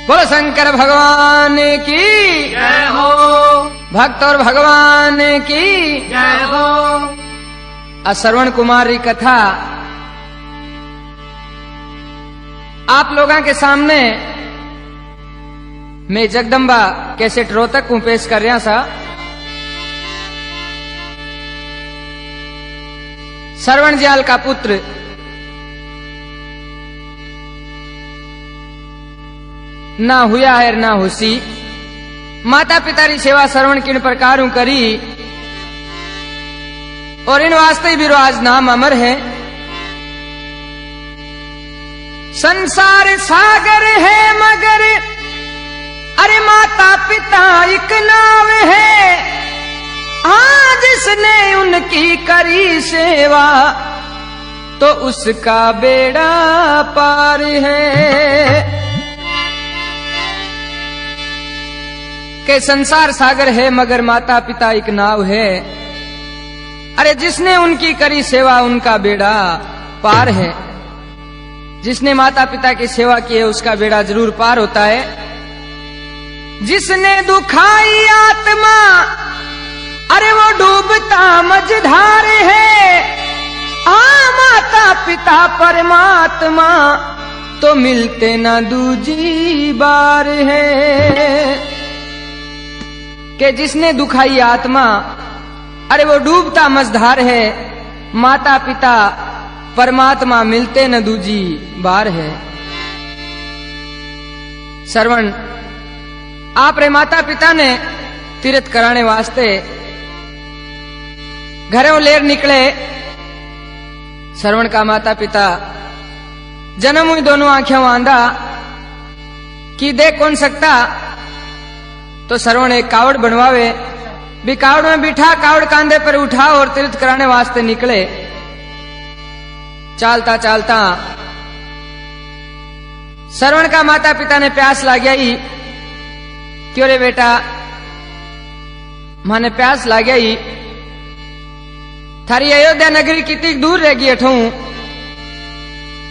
बोलो शंकर भगवान की जय हो, भक्त और भगवान की जय हो। श्रवण कुमारी कथा आप लोगों के सामने मैं जगदम्बा कैसेट रोहतक को पेश कर रहा सा। श्रवण जयाल का पुत्र ना हुआ है ना हुसी, माता पिता री सेवा श्रवण किन प्रकार करी और इन वास्ते भी आज नाम अमर है। संसार सागर है मगर अरे माता पिता एक नाव है, हाँ जिसने उनकी करी सेवा तो उसका बेड़ा पार है। के संसार सागर है मगर माता पिता एक नाव है, अरे जिसने उनकी करी सेवा उनका बेड़ा पार है। जिसने माता पिता की सेवा की है उसका बेड़ा जरूर पार होता है। जिसने दुखाई आत्मा अरे वो डूबता मझधार है, माता पिता परमात्मा तो मिलते ना दूजी बार है। कि जिसने दुखाई आत्मा अरे वो डूबता मझधार है, माता पिता परमात्मा मिलते न दूजी बार है। श्रवण आप रे माता पिता ने तीर्थ कराने वास्ते घरों लेर निकले। श्रवण का माता पिता जन्म हुई दोनों आंखें आंधा कि देख कौन सकता, तो श्रवण एक कावड़ बनवावे भी कावड़ में बिठा, कावड़ कांधे पर उठा और तीर्थ कराने वास्ते निकले। चालता चालता श्रवण का माता पिता ने प्यास लाग गई। क्यों रे बेटा, माने प्यास लाग गई, थारी अयोध्या नगरी कितनी दूर रह गई अठू,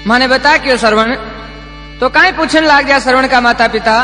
माने बता क्यों श्रवण। तो काई पूछन लाग गया श्रवण का माता पिता।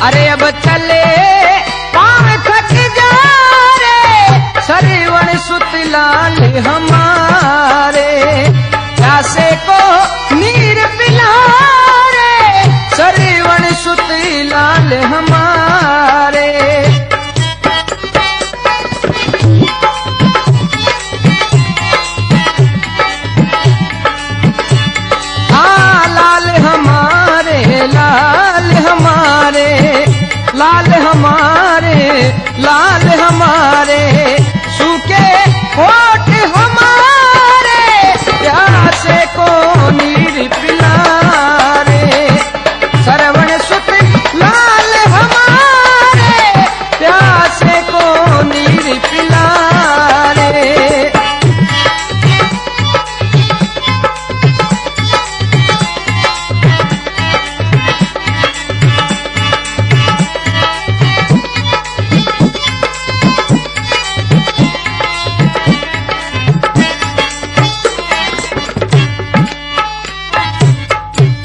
अरे अब चले पाँव थक जा रे श्रवण सुत लाल हमारे, प्यासे को नीर पिला रे श्रवण सुत लाल हमारे। हाँ लाल हमारे, लाल हमारे, लाल हमारे, लाल हमारे, सूखे होठ हमारे, प्यासे को नीर पिला रे श्रवण सुत लाल हमारे, प्यासे को नीर पिला रे।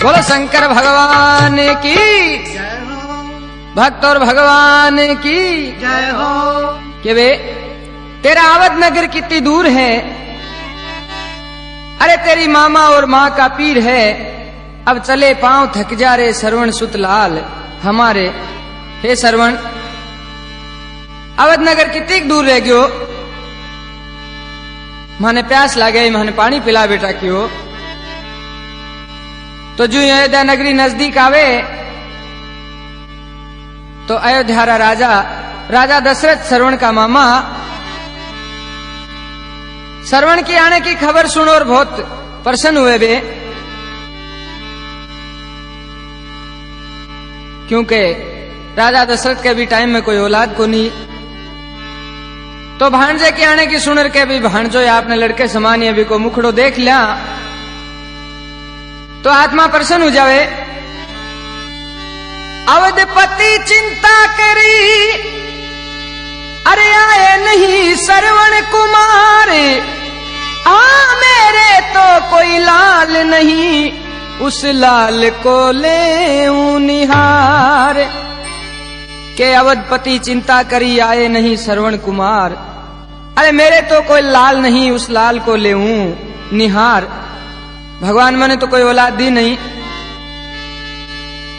बोलो शंकर भगवान की जय हो, भक्त और भगवान की जय हो। कि वे तेरा अवध नगर कितनी दूर है, अरे तेरी मामा और माँ का पीर है, अब चले पांव थक जा रे श्रवण सुत लाल हमारे। हे श्रवण अवध नगर कितनी दूर रह गयो, माने प्यास लागे, माने पानी पिला बेटा क्यों। तो जो अयोध्या नगरी नजदीक आवे तो अयोध्या राजा दशरथ श्रवण का मामा श्रवण की आने की खबर सुन और बहुत प्रसन्न हुए वे, क्योंकि राजा दशरथ के भी टाइम में कोई औलाद को नहीं। तो भांजे के आने की सुनर के भी भांजो आपने लड़के समान अभी को मुखड़ो देख लिया तो आत्मा प्रसन्न हो जावे। अवधपति चिंता करी, अरे आए नहीं श्रवण कुमार, मेरे तो कोई लाल नहीं, उस लाल को ले निहार। के अवधपति चिंता करी आए नहीं श्रवण कुमार, अरे मेरे तो कोई लाल नहीं, उस लाल को ले निहार। भगवान मैंने तो कोई औलाद दी नहीं,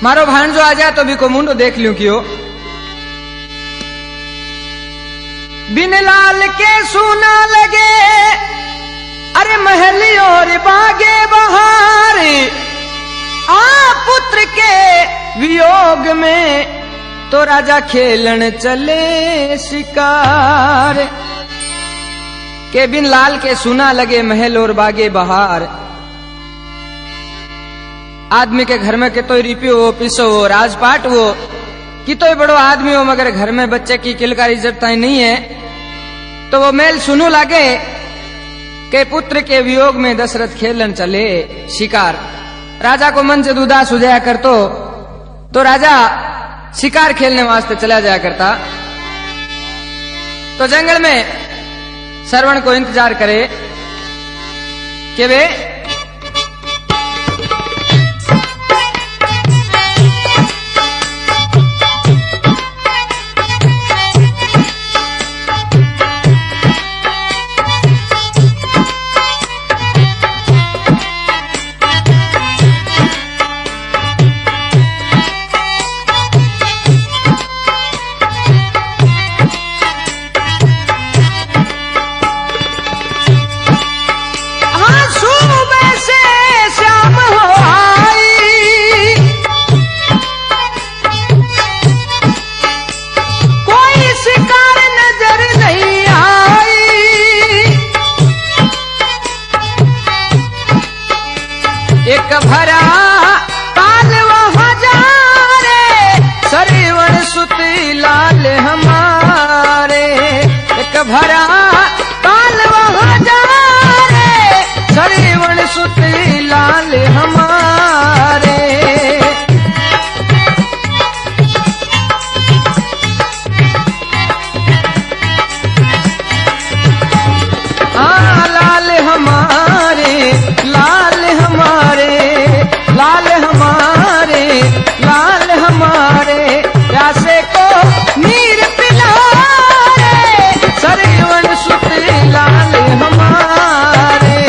मारो भांजो आ जाए तो भी को मुंडो देख लूं क्यों। बिन लाल के सूना लगे, अरे महली और बागे बहार, पुत्र के वियोग में तो राजा खेलन चले शिकार। के बिन लाल के सूना लगे महल और बागे बहार। आदमी के घर में के तो रिपियो हो, पिसो हो, राजपाट हो, कि तो बड़ो आदमी हो, मगर घर में बच्चे की किलकारी इज्जत नहीं है तो वो मेल सुनू लागे के पुत्र के वियोग में दशरथ खेलन चले शिकार। राजा को मन से उदास हो जाया कर तो राजा शिकार खेलने वास्ते चला जाया करता। तो जंगल में श्रवण को इंतजार करे कि वे एक भरा ताल वहाँ जा रे, श्रवण सुत लाल हमारे। एक भरा ताल वहाँ जा रे, श्रवण सुत लाल हमारे। लाल हमारे, लाल हमारे, लाल हमारे, लाल हमारे, प्यासे को नीर पिला रे, श्रवण सुत लाल हमारे।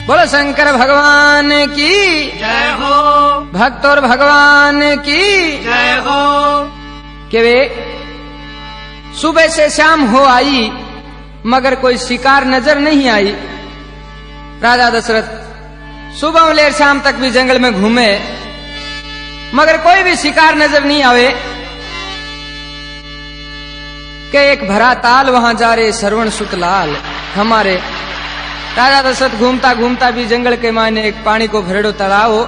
बोलो शंकर भगवान की जय हो, भक्त और भगवान की जय हो। कि वे सुबह से शाम हो आई मगर कोई शिकार नजर नहीं आई। राजा दशरथ सुबह लेर शाम तक भी जंगल में घूमे मगर कोई भी शिकार नजर नहीं आवे। के एक भरा ताल वहां जा रे, श्रवण सुत लाल हमारे। राजा दशरथ घूमता घूमता भी जंगल के मायने एक पानी को भरेड़ो तालाब हो,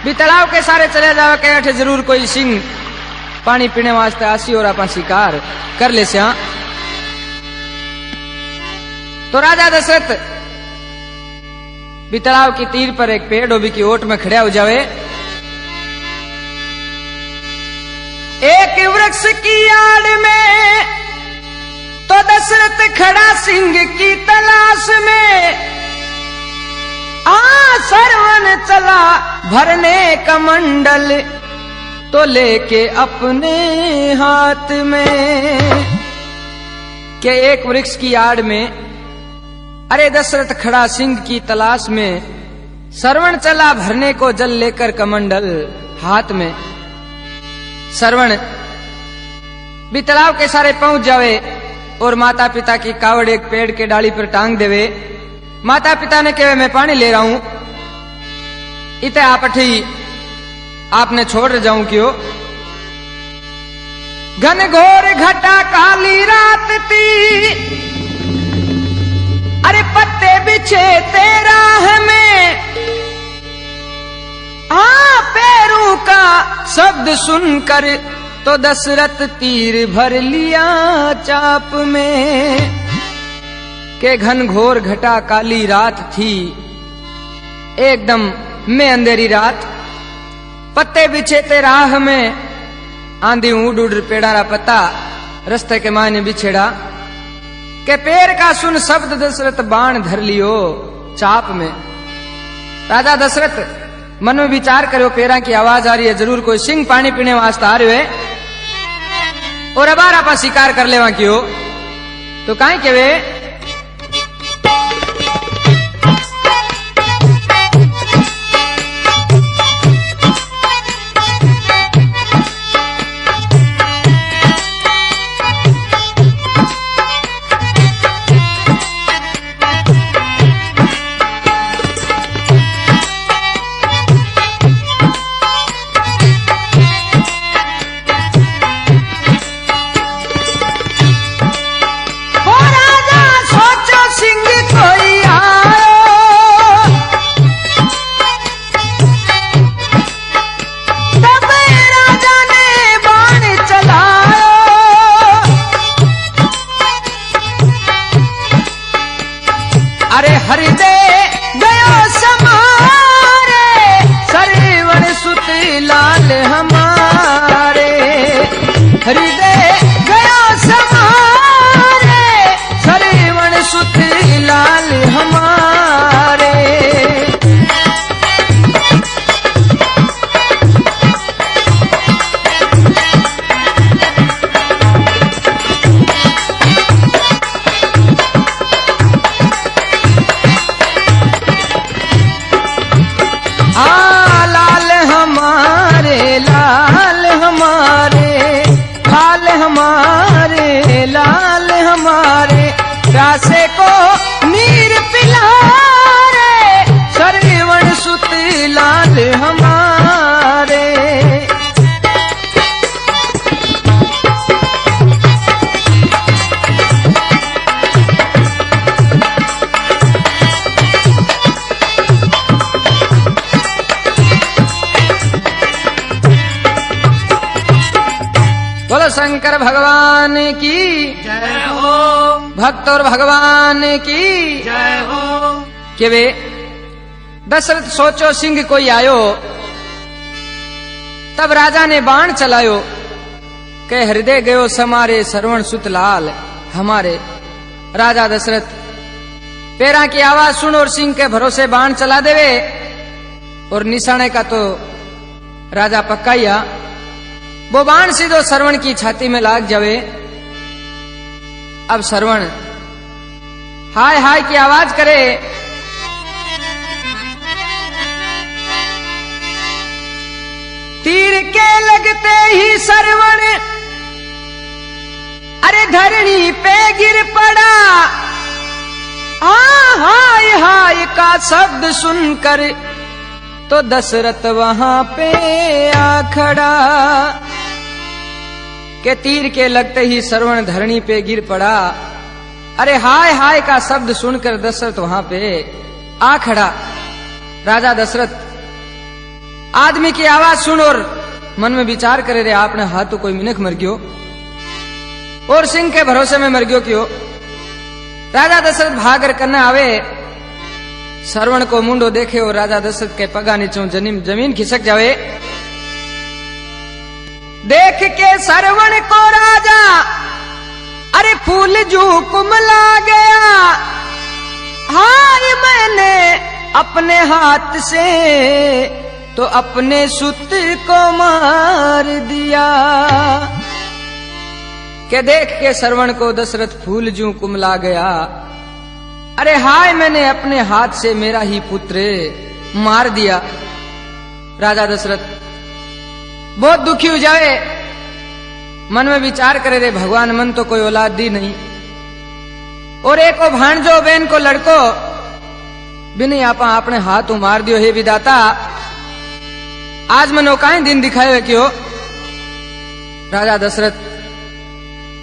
भी तालाब के सारे चले जावे के अठे जरूर कोई सिंह पानी पीने वास्ते आसी और अपन शिकार कर ले स्या। तो राजा दशरथ भी तालाब की तीर पर एक पेड़ डोबी की ओट में खड़ा हो जावे। एक वृक्ष की आड़ में तो दशरथ खड़ा सिंह की तलाश में। श्रवण चला भरने कमंडल तो लेके अपने हाथ में। के एक वृक्ष की आड़ में अरे दशरथ खड़ा सिंह की तलाश में, श्रवण चला भरने को जल लेकर कमंडल हाथ में। श्रवण भी तालाब के सारे पहुंच जावे और माता पिता की कावड़ एक पेड़ के डाली पर टांग देवे। माता पिता ने कहे मैं पानी ले रहा हूं, इते आप अठी आपने छोड़ जाऊं क्यों। घन घोर घटा काली रात थी, अरे पत्ते बिछे तेरा हमें, हाँ पैरों का शब्द सुनकर तो दशरथ तीर भर लिया चाप में। के घन घोर घटा काली रात थी, एकदम में अंधेरी रात, पत्ते बिछे ते राह में, आंधी उड़ उड़ पेड़ारा पत्ता रस्ते के मायने बिछेड़ा। के पैर का सुन शब्द दशरथ बाण धर लियो चाप में। राजा दशरथ मन में विचार करो, पैरा की आवाज आ रही है, जरूर कोई सिंह पानी पीने वास्ते आ रहे है और अबार आपा शिकार कर लेवा क्यों। तो काई के वे प्यासे को नीर पिला रे, सरवण सुत लाल हमारे। बोलो शंकर भगवान की जय हो, भक्त और भगवान की जय हो। के वे दशरथ सोचो सिंह कोई आयो, तब राजा ने बाण चलायो। के हृदय गयो समारे सरवण सुत लाल हमारे। राजा दशरथ पैरा की आवाज सुन और सिंह के भरोसे बाण चला देवे, और निशाने का तो राजा पक्काइया। वो बाण सीधो सरवण की छाती में लाग जावे। अब सरवण हाय हाय की आवाज करे। तीर के लगते ही सरवण अरे धरणी पे गिर पड़ा। हाय हाय का शब्द सुनकर तो दशरथ वहां पे आ खड़ा। के तीर के लगते ही सरवण धरणी पे गिर पड़ा। अरे हाय हाय का शब्द सुनकर दशरथ वहां पे आ खड़ा। राजा दशरथ आदमी की आवाज सुन और मन में विचार करे, रे आपने हाथ तो कोई मिनख मर गयो और सिंह के भरोसे में मर गयो क्यों। राजा दशरथ भागर करने आवे, सरवण को मुंडो देखे और राजा दशरथ के पगा नीचों जमीन खिसक जावे। देख के सरवण को राजा अरे फूल जू कुमला गया। हाय मैंने अपने हाथ से तो अपने सुत को मार दिया। के देख के सरवण को दशरथ फूल जू कुमला गया। अरे हाय मैंने अपने हाथ से मेरा ही पुत्र मार दिया। राजा दशरथ बहुत दुखी हो जाए, मन में विचार करे, रे भगवान मन तो कोई औलाद दी नहीं, और एक को भाणजो बेन को लड़को बिने आपा आपने हाथ मार दियो। हे विदाता आज मनो काई दिन दिखायो क्यों। राजा दशरथ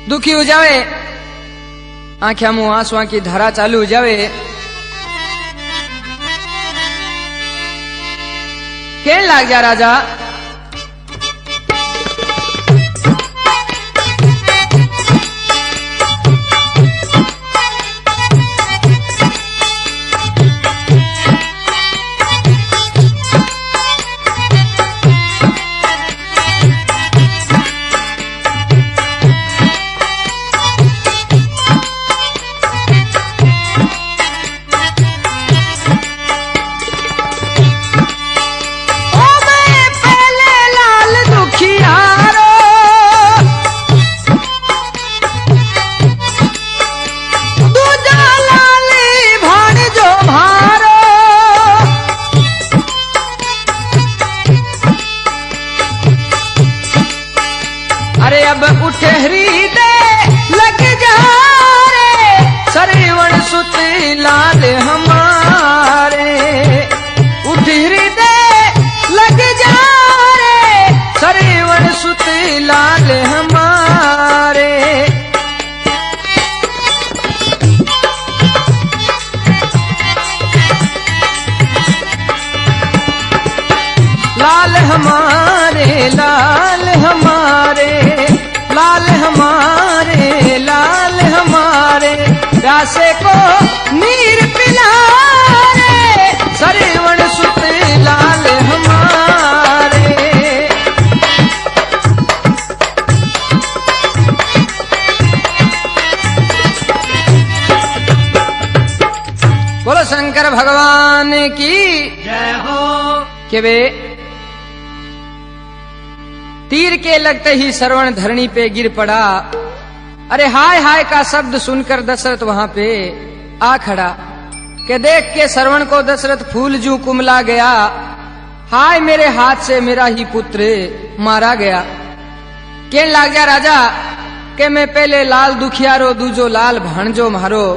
दुखी हो जावे, आंख्या मुंह आंसुआ की धारा चालू हो जावे। कहने लाग जा राजा लाल हमारे उठ हृदय लग जा रे, सरवण सुत लाल हमारे। लाल हमारे लाल हमारे लाल हमारे लाल हमारे, प्यासे को नीर पिला रे, सरवण सुत लाल हमारे। बोलो शंकर भगवान की जय हो। के वे तीर के लगते ही श्रवण धरणी पे गिर पड़ा। अरे हाय हाय का शब्द सुनकर दशरथ वहां पे आ खड़ा। के देख के श्रवण को दशरथ फूल जू कुमला गया। हाय मेरे हाथ से मेरा ही पुत्र मारा गया। कहने लाग जा राजा के मैं पहले लाल दुखियारो दूजो लाल भाणजो मारो।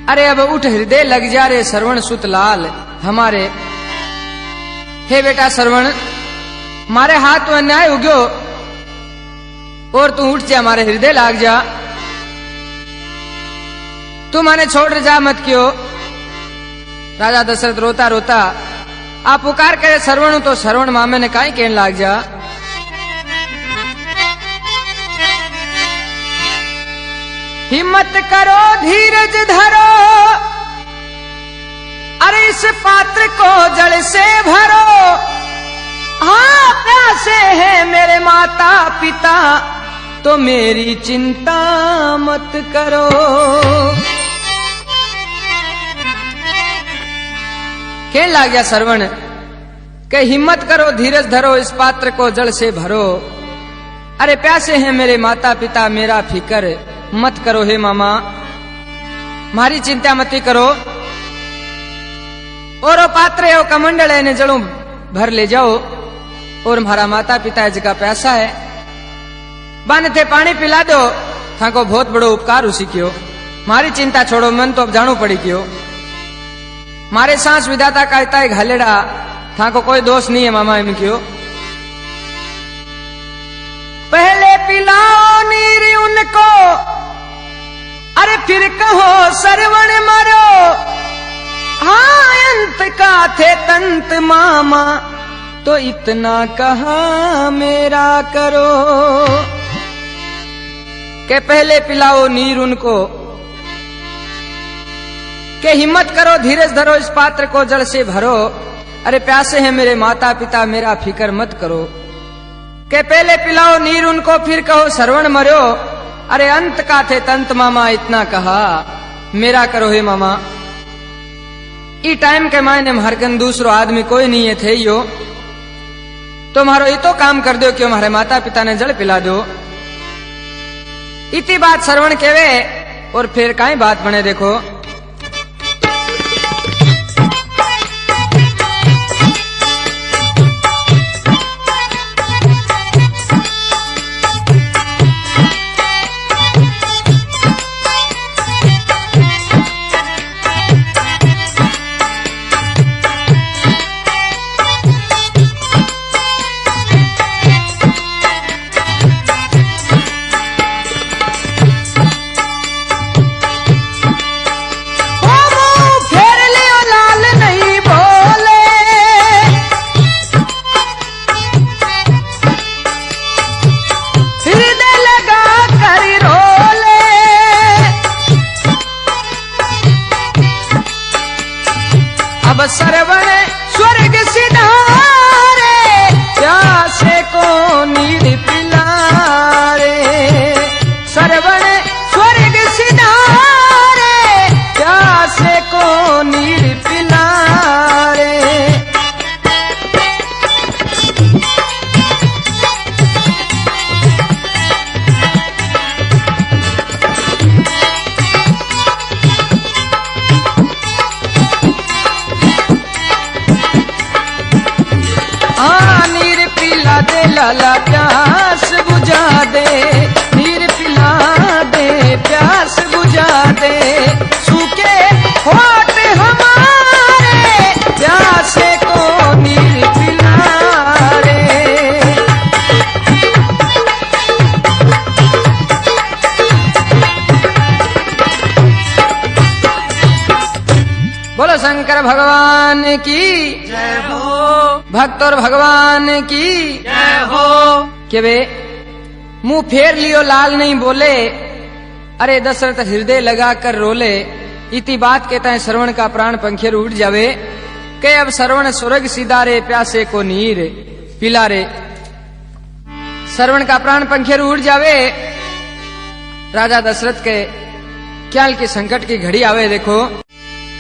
अरे अब उठ हृदय लग जा रे, श्रवण सुत लाल हमारे। हे बेटा श्रवण मारे हाथ तो अन्याय हो गयो और तू उठ जा, हमारे हृदय लाग जा। तू माने छोड़ जा मत क्यों। राजा दशरथ रोता रोता आप पुकार करे श्रवण तो श्रवण मामे ने काई कहने लाग जा। हिम्मत करो धीरज धरो, अरे इस पात्र को जल से भरो। हाँ प्यासे है मेरे माता पिता, तो मेरी चिंता मत करो। कहने लग गया श्रवण के हिम्मत करो धीरज धरो, इस पात्र को जल से भरो। अरे प्यासे हैं मेरे माता पिता, मेरा फिकर मत करो। हे मामा मारी चिंता मत करो। और वो पात्र है वो कमंडल है ने जड़ों भर ले जाओ। और हमारा माता पिता जगह प्यासा है, बाने थे पानी पिला दो। था को बहुत बड़ो उपकार उसी क्यों। मारी चिंता छोड़ो, मन तो अब जानू पड़ी क्यों। मारे सांस विधाता का इतना घालेड़ा, था को कोई दोष नहीं है मामा इन क्यों। पहले पिलाओ नीर उनको, अरे फिर कहो श्रवण मरो। हाँ अंत का थे तंत मामा, तो इतना कहा मेरा करो। के पहले पिलाओ नीर उनको, के हिम्मत करो धीरज धरो, इस पात्र को जल से भरो। अरे प्यासे हैं मेरे माता पिता, मेरा फिकर मत करो। के पहले पिलाओ नीर उनको, फिर कहो श्रवण मरो। अरे अंत का थे तंत मामा, इतना कहा मेरा करो। हे मामा ई टाइम के मायने मारकन दूसरो आदमी कोई नहीं है थे यो, तो मारो ये तो काम कर दो क्यों, हमारे माता पिता ने जल पिला दो। इतनी बात श्रवण केवे और फिर काई बात बने देखो। दे लाला प्यास बुझा दे, नीर पिला दे प्यास बुझा दे, सूखे होठ हमारे प्यासे को नीर पिला रे। बोलो शंकर भगवान की जय हो, भक्त और भगवान की जय हो। के वे मुंह फेर लियो लाल नहीं बोले, अरे दशरथ हृदय लगा कर रोले। इति बात कहता है श्रवण का प्राण पंखेर उड़ जावे, के अब श्रवण स्वर्ग सीधा रे प्यासे को नीर पिला रे। श्रवण का प्राण पंखेर उड़ जावे। राजा दशरथ के क्याल की संकट की घड़ी आवे। देखो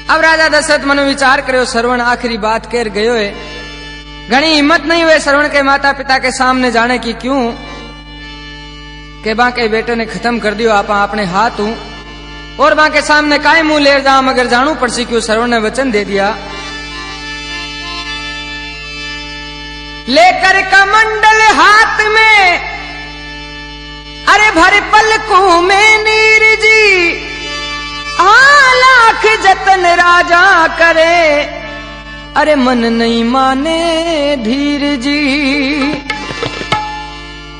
अब राजा दशरथ मनो विचार करो, श्रवण आखिरी बात कर गयो है, घनी हिम्मत नहीं हुए श्रवण के माता पिता के सामने जाने की। क्यों के बाके बेटे ने खत्म कर दियो आपा अपने हाथ हूं, और बाके सामने काय मुंह ले जा, मगर जानू पड़सी क्यों श्रवण ने वचन दे दिया। लेकर कमंडल हाथ में, अरे भर पलकों में नीर जी, लाख जतन राजा करे, अरे मन नहीं माने धीर जी।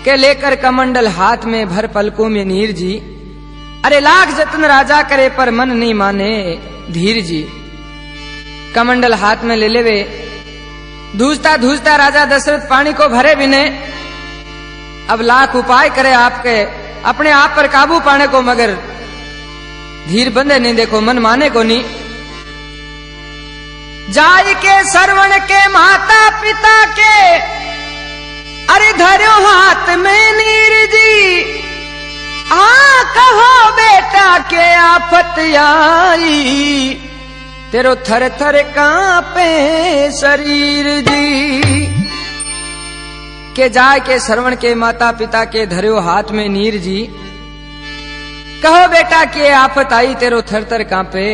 के लेकर कमंडल हाथ में भर पलकों में नीर जी, अरे लाख जतन राजा करे पर मन नहीं माने धीर जी। कमंडल हाथ में ले लेवे, धूजता धूजता राजा दशरथ पानी को भरे बिने। अब लाख उपाय करे आपके अपने आप पर काबू पाने को, मगर धीर बंदे नहीं। देखो मन माने को नहीं। जाय के श्रवण के माता पिता के, अरे धरो हाथ में नीर जी, कहो बेटा के आफत आई, तेरो थर थर कांपे शरीर जी। के जाय के श्रवण के माता पिता के धरो हाथ में नीर जी, कहो बेटा के आफत आई, तेरो थर थर कांपे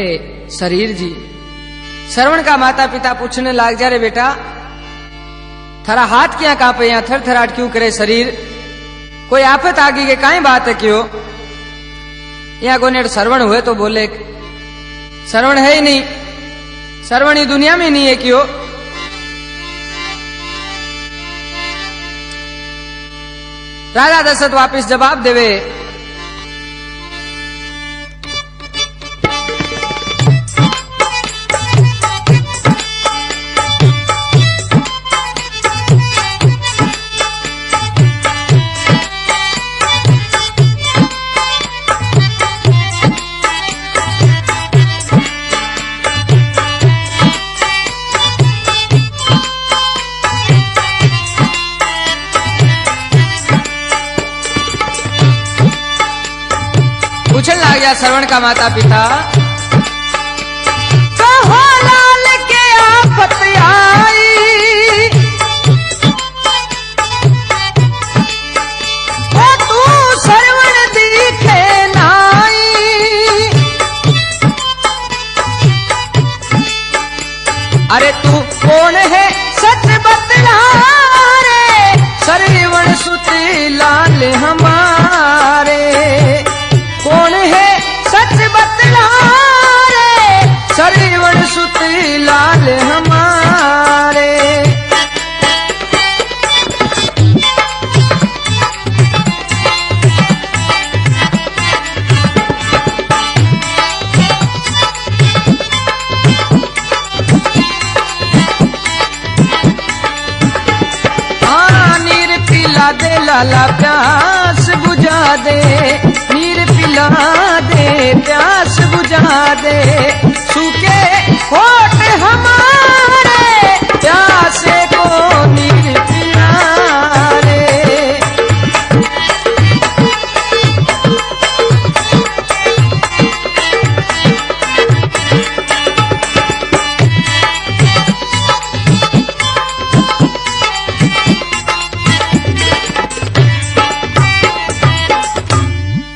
शरीर जी। श्रवण का माता पिता पूछने लाग जा रे बेटा, थारा हाथ क्या कांपे, यहाँ थर थराट क्यों करे शरीर, कोई आफत आ गई के काई बात है क्यों। यहाँ गोनेट श्रवण हुए तो बोले श्रवण है ही नहीं, श्रवण ही दुनिया में नहीं है क्यों। राजा दशरथ वापिस जवाब देवे, पूछने लग गया श्रवण का माता पिता, कहो लाल के आफत आई, ओ तू श्रवण दिखे नाई, अरे तू कौन है सच बतला रे, श्रवण सुती लाल हमारे, कौन है सच बतला रे, श्रवण सुती लाल हमारे। नीर पिला दे लाला प्यास बुझा दे, नीर पिला दे प्यास बुझा दे, सूखे होठ हमारे प्यासे को नीर पिला रे।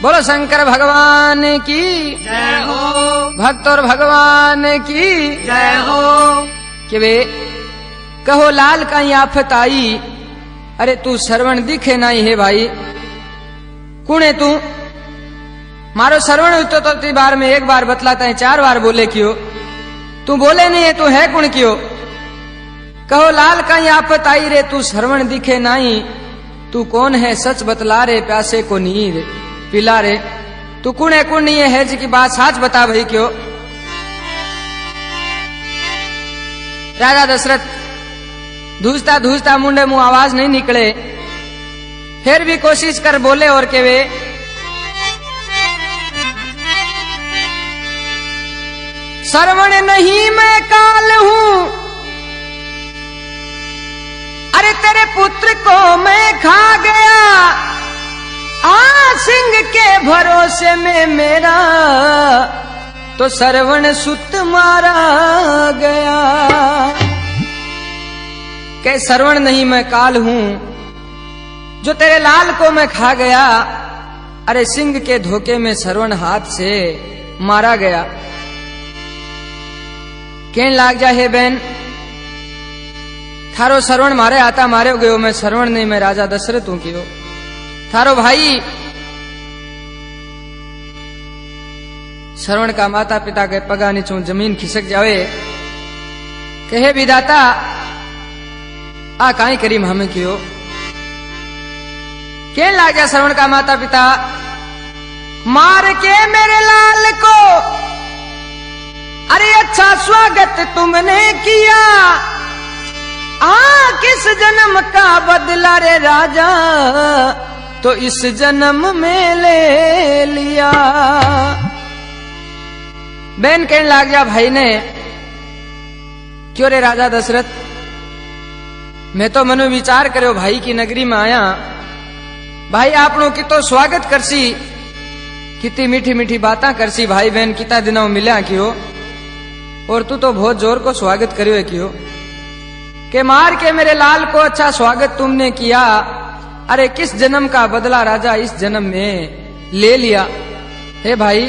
बोलो शंकर भगवान की जय हो, भक्त और भगवान की जय हो। कि वे कहो लाल का आफत आई, अरे तू श्रवण दिखे नहीं है भाई, कौन है तू? मारो श्रवण हुतो तो ती बार में एक बार बतलाता है, 4 बार बोले क्यों? तू बोले नहीं है, तू है कौन क्यों? कहो लाल कहीं आफत आई रे, तू श्रवण दिखे नहीं, तू कौन है सच बतला रे, प्यासे को नीर पिला रे। तू कौन है कौन नहीं है जी की बात साच बता भाई क्यों? राजा दशरथ धूजता धूजता मुंडे मुंह आवाज नहीं निकले, फिर भी कोशिश कर बोले और के वे श्रवण नहीं मैं काल हूं, अरे तेरे पुत्र को मैं खा गया, सिंह के भरोसे में मेरा तो श्रवण सुत मारा गया। के श्रवण नहीं मैं काल हूं, जो तेरे लाल को मैं खा गया, अरे सिंह के धोखे में श्रवण हाथ से मारा गया। कहने लाग जा हे बहन, थारो श्रवण मारे आता मारे गयो, मैं श्रवण नहीं, मैं राजा दशरथ हूं क्यों? थारो भाई श्रवण का माता पिता के पगा नीचों जमीन खिसक जावे, कहे विधाता आ काई करीम हमें क्यों? कहने लाग जा श्रवण का माता पिता, मार के मेरे लाल को अरे अच्छा स्वागत तुमने किया, किस जन्म का बदला रे राजा, तो इस जन्म में ले लिया। बहन कहने लाग जा भाई ने, क्यों रे राजा दशरथ, मैं तो मनो विचार करो भाई की नगरी में आया, भाई आपनो कितो स्वागत करसी, कितनी मीठी मीठी बातें करसी, भाई बहन कितना दिनों मिल्या क्यों? और तू तो बहुत जोर को स्वागत करियो है क्यों? के मार के मेरे लाल को अच्छा स्वागत तुमने किया, अरे किस जन्म का बदला राजा इस जन्म में ले लिया। हे भाई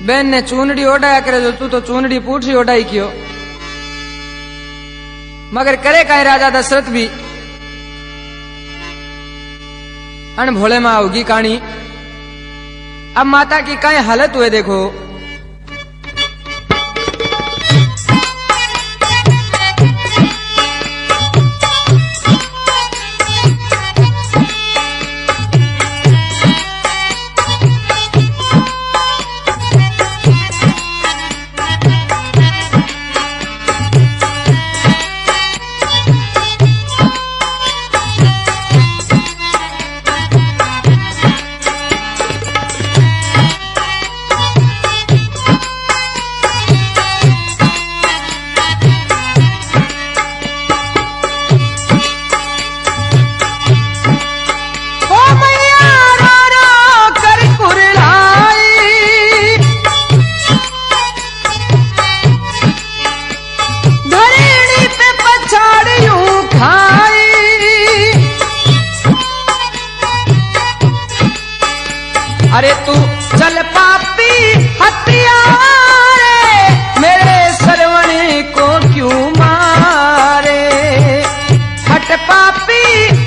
बहन ने चूनड़ी ओढ़ाया करे, जो तू तो चूनड़ी पूछी ओढ़ाई क्यों? मगर करे का राजा दशरथ भी अन भोले मां होगी कहानी। अब माता की कई हालत हुए देखो, अरे तू चल पापी हत्यारे, मेरे श्रवण को क्यों मारे? हट पापी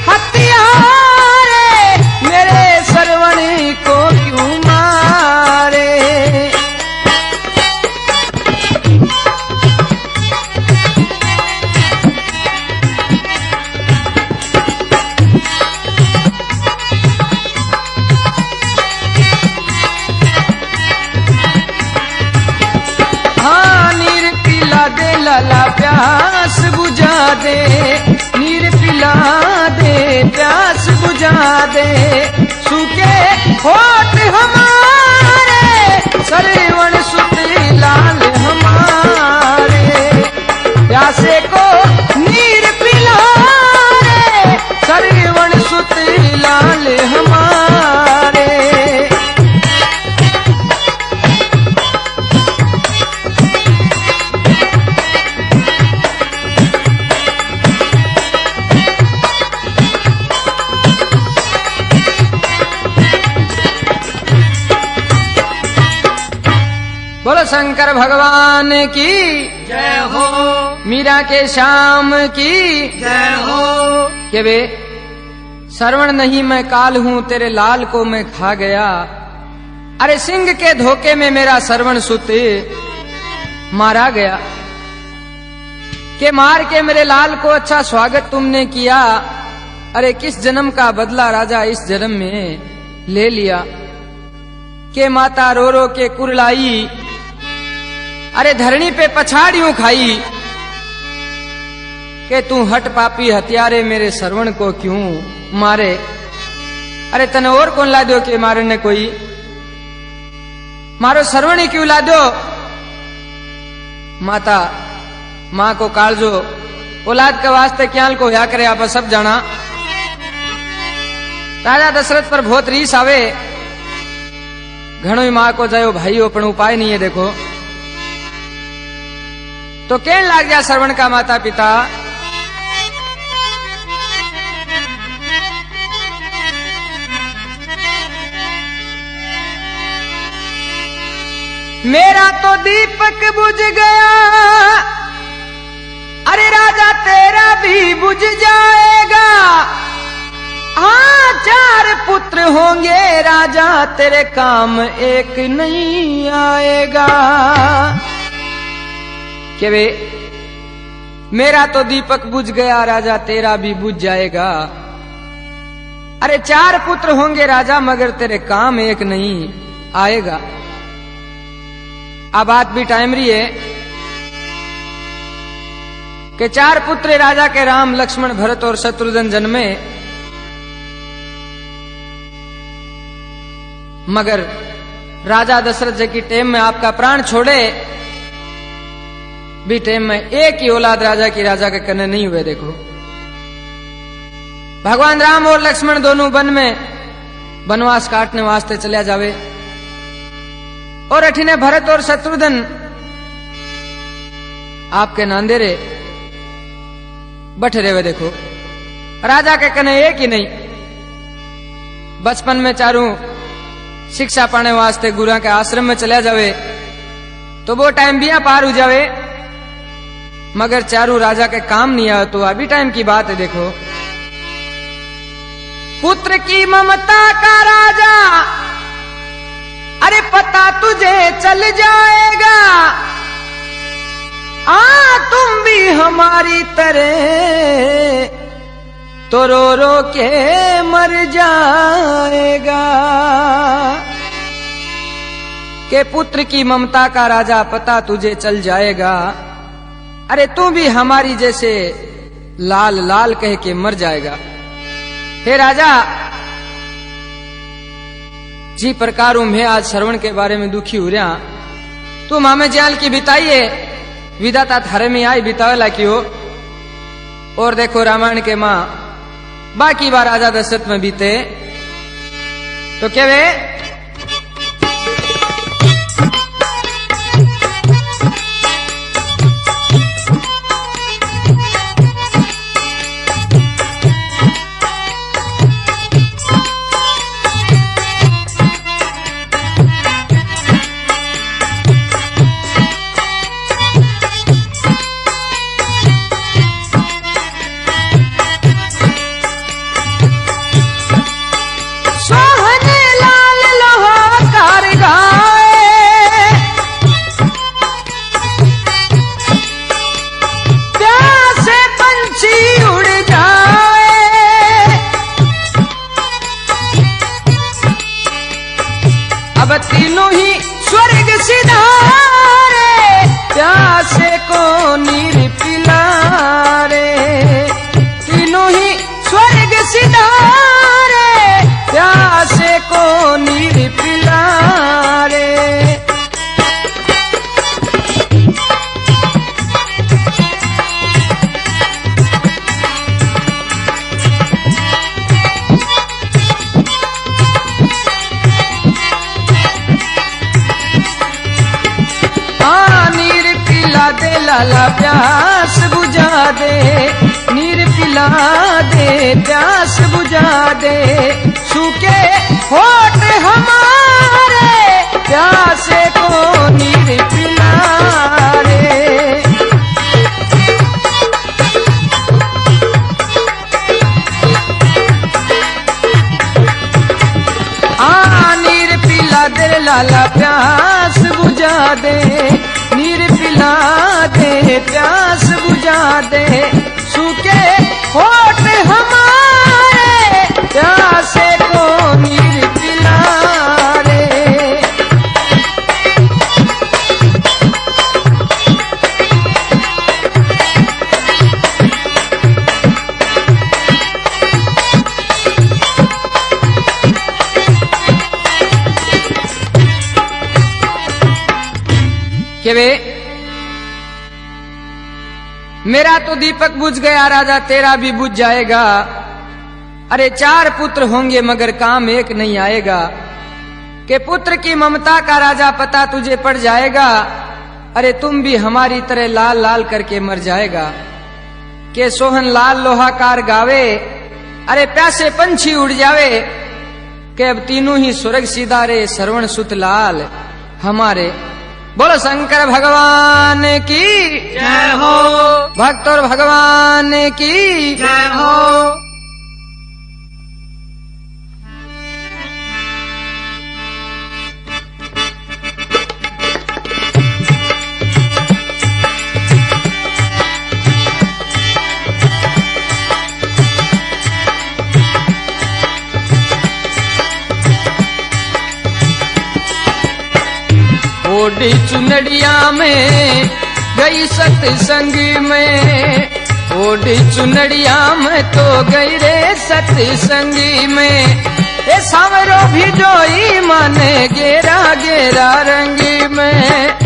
हत्यारे, मेरे श्रवण को क्यों मारे? लाला प्यास बुझा दे, नीर पिला दे, प्यास बुझा दे, सूखे होठ हमारे, श्रवण सुत लाल हमारे, प्यासे को नीर पिला रे, श्रवण सुत लाल हमारे। बोलो शंकर भगवान की जय हो। मीरा के श्याम की जय हो। के वे श्रवण नहीं मैं काल हूं, तेरे लाल को मैं खा गया। अरे सिंह के धोखे में मेरा श्रवण सुत मारा गया। के मार के मेरे लाल को अच्छा स्वागत तुमने किया। अरे किस जन्म का बदला राजा इस जन्म में ले लिया। के माता रो रो के कुरलाई, अरे धरणी पे पछाड़ियों खाई। के तू हट पापी हत्यारे मेरे श्रवण को क्यों मारे। अरे तने और कौन ला दो के मारे ने कोई, मारो श्रवण ही क्यों ला दो। माता माँ को कालजो औलाद के वास्ते क्याल को या करे आप सब जाना। राजा दशरथ पर बहुत रीस आवे। घणो ही माँ को जायो भाईओ पण उपाय नहीं है देखो। तो कहने लाग गया श्रवण का माता पिता, मेरा तो दीपक बुझ गया। अरे राजा तेरा भी बुझ जाएगा। हाँ 4 पुत्र होंगे राजा, तेरे काम एक नहीं आएगा। के वे मेरा तो दीपक बुझ गया राजा, तेरा भी बुझ जाएगा। अरे 4 पुत्र होंगे राजा, मगर तेरे काम एक नहीं आएगा। अब बात भी टाइम रही है कि 4 पुत्र राजा के राम लक्ष्मण भरत और शत्रुघ्न जन्मे। मगर राजा दशरथ जी की टेम में आपका प्राण छोड़े भी टेम में एक ही औलाद राजा की राजा के कन्ने नहीं हुए। देखो भगवान राम और लक्ष्मण दोनों वन में वनवास काटने वास्ते चलिया जावे और अठिने भरत और शत्रुघ्न आपके नांदेरे बैठे रहे। देखो राजा के कने एक ही नहीं, बचपन में चारों शिक्षा पाने वास्ते गुरु के आश्रम में चले जावे तो वो टाइम भी पार हो जावे, मगर चारों राजा के काम नहीं आया। तो अभी टाइम की बात है। देखो पुत्र की ममता का राजा, अरे पता तुझे चल जाएगा। तुम भी हमारी तरह तो रो रो के मर जाएगा। के पुत्र की ममता का राजा पता तुझे चल जाएगा। अरे तू भी हमारी जैसे लाल लाल कह के मर जाएगा। हे राजा जी प्रकारों में आज श्रवण के बारे में दुखी हो रहा। तू मामे जाल की बिताइए विदाता थारे में आई बितावेला की हो। और देखो रामायण के माँ बाकी बार राजा दशरथ में बीते तो क्या वे तीनों ही स्वर्ग सिधारे, प्यासे को नीर पिलारे। तीनों ही स्वर्ग सिधारे, प्यासे को नीर पिलारे। लाला प्यास बुझा दे, नीर पिला दे, प्यास बुझा दे। सूखे होठ हमारे, प्यासे को नीर पिला रे। लाला प्यास बुझा दे, नीर पिला दे, प्यास बुझा दे, सूखे होठ हमारे प्यासे को नीर पिला रे। के वे मेरा तो दीपक बुझ गया राजा, तेरा भी बुझ जाएगा। अरे 4 पुत्र होंगे मगर काम एक नहीं आएगा। के पुत्र की ममता का राजा पता तुझे पड़ जाएगा। अरे तुम भी हमारी तरह लाल लाल करके मर जाएगा। के सोहन लाल लोहाकार गावे, अरे प्यासे पंछी उड़ जावे। के अब तीनों ही स्वर्ग सीधा रे श्रवण सुत लाल हमारे। बोलो शंकर भगवान की जय हो, भक्त और भगवान की जय हो। ओढ़ी चुनड़िया में गई सत्संग में, ओढ़ी चुनड़िया में तो गई रे सत्संग में। ए सावरो भी जोई माने गेरा गेरा रंग में,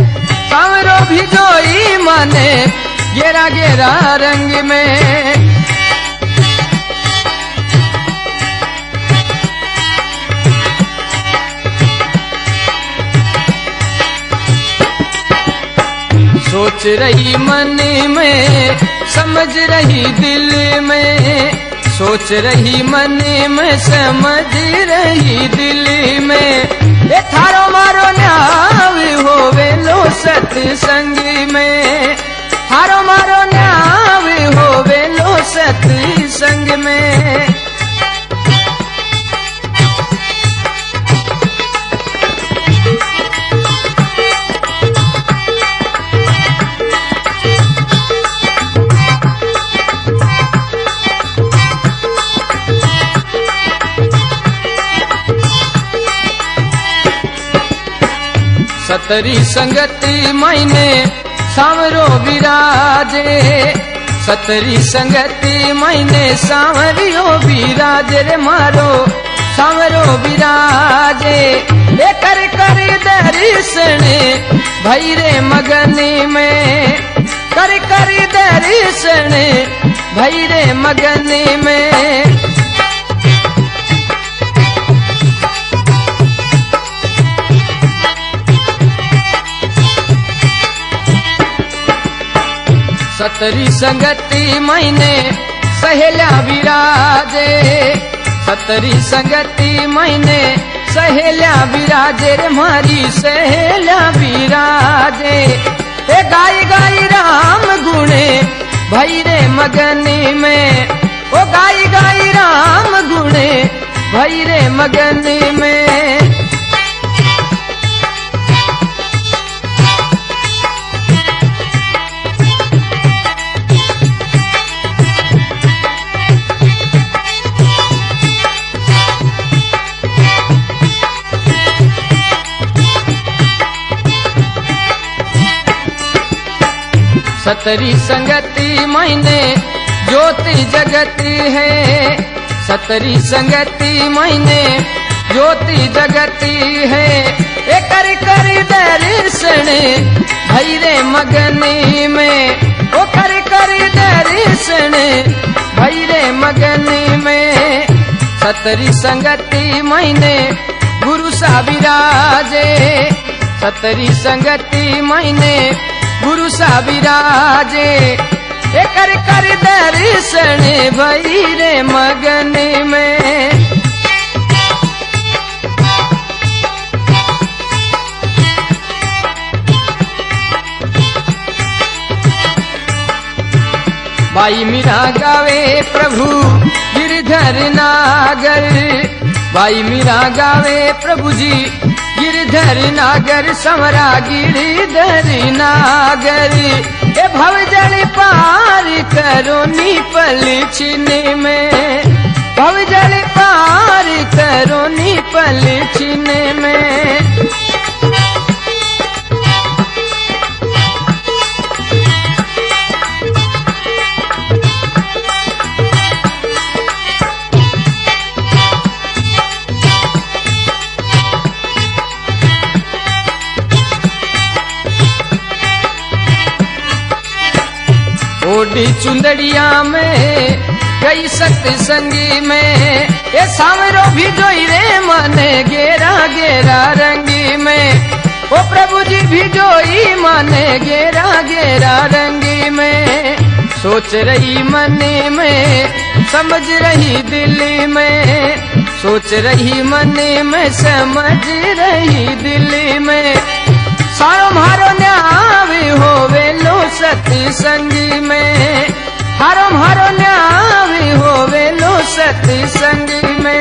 सावरो भी जोई माने गेरा गेरा रंग में। सोच रही मन में, समझ रही दिल में, सोच रही मन में, समझ रही दिल में। ये थारो मारो न्याव होवे लो सत्संग में, थारो मारो न्याव होवे लो सत्संग में। सतरी संगति मायने सांवरो विराजे, सतरी संगति मायने सांवरियो विराजे रे मारो सांवरो विराजे। ए कर कर दर्शन भई रे मगन में, कर कर दर्शन भई रे मगन में। सतरी संगति मायने सहेला विराजे, सतरी संगति मायने सहेला विराजे रे मारी सहेला विराजे। ए गाई गाई राम गुणे भई रे मगन में, ओ गाई गाई राम गुणे भई रे मगन में। सतरी संगति मायने ज्योति जगती है, सतरी संगति मायने ज्योति जगती है। ए कर कर दर्शन भई रे मगन में, ओ कर कर दर्शन भई रे मगन में। सतरी संगति मायने गुरु सा विराजे, सतरी संगति मायने गुरु सा विराजे। ए कर कर दर्शन भई रे मगन में। बाई मीरा गावे प्रभु गिरधर नागर, भाई मीरा गावे प्रभु जी गिरधर नागर संवरा गिरधर नागर ए भव जल पार करो नी पल छिन में भव जल पार करो नी पल छिन में। ओडी चुंदड़िया में गई सत्संगी में ये सावरो भी जोई रे माने गेरा गेरा रंगी में ओ प्रभु जी भी जोई माने गेरा गेरा रंगी में। सोच रही मन में समझ रही दिल में सोच रही मन में समझ रही दिल में। सारो मारो न्याव होवे लो सत्संगी में हारो मारो न्याव होवे लो सत्संगी में।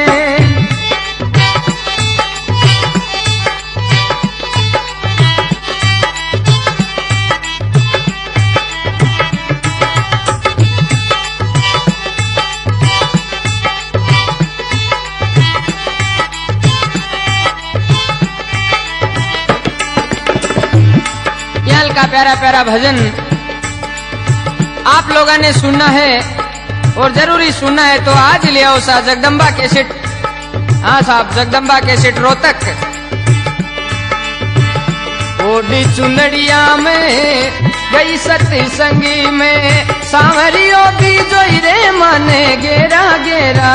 का प्यारा प्यारा भजन आप लोगों ने सुनना है और जरूरी सुनना है तो आज ले आओ सा जगदम्बा कैसेट। हाँ साहब जगदम्बा कैसेट रोहतक। ओडी चुंदड़िया में गई सत्संगी में सांवरियों दी जोई रे माने गेरा गेरा